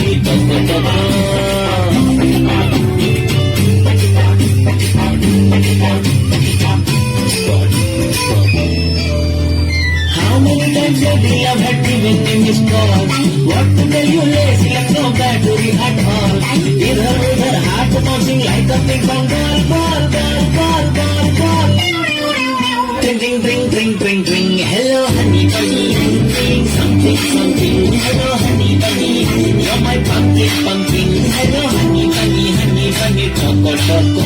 honey, how many times a day I've had to visit this call? What to tell you lazy, like no battery at all. Either with her heart bouncing like a big ball, ball, ball, ball, ball, ball. Ding, ding, ding, ding, ding, ding. Hello, honey bunny. Ding, something, something. Hello, honey bunny. You're my pumpkin, pumpkin. Hello, honey bunny, choco, choco.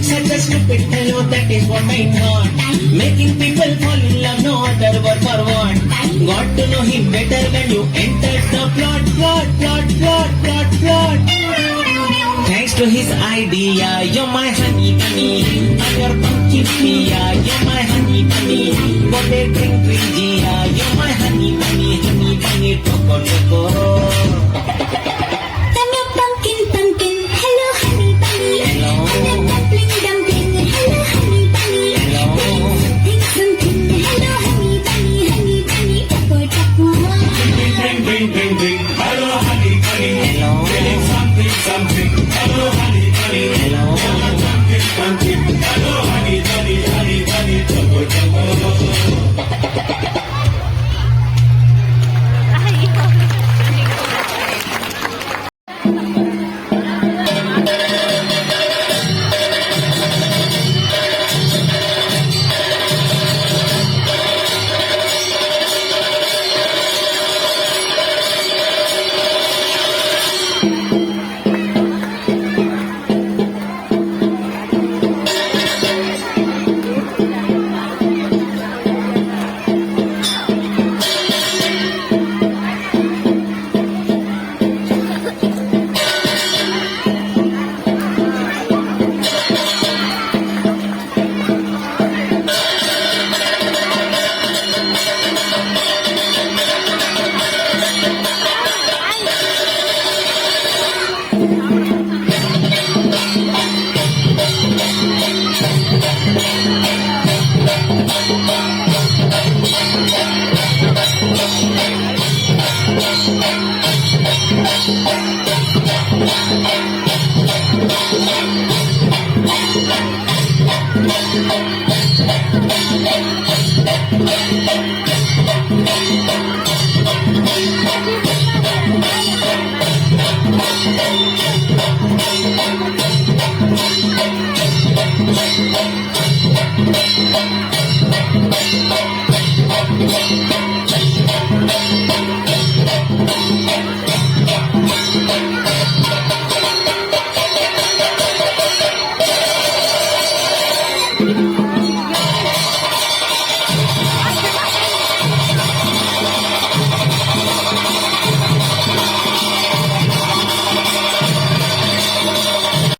Such a stupid fellow, that is what I thought. Making people fall in love, no other word for what. Got to know him better when you entered the plot, plot, plot, plot, plot, plot. Thanks to his idea, you're my honey bunny. I'm your pumpkin pia, you're my honey bunny. Got a drink, drink, gia, you're my honey bunny, choco, choco.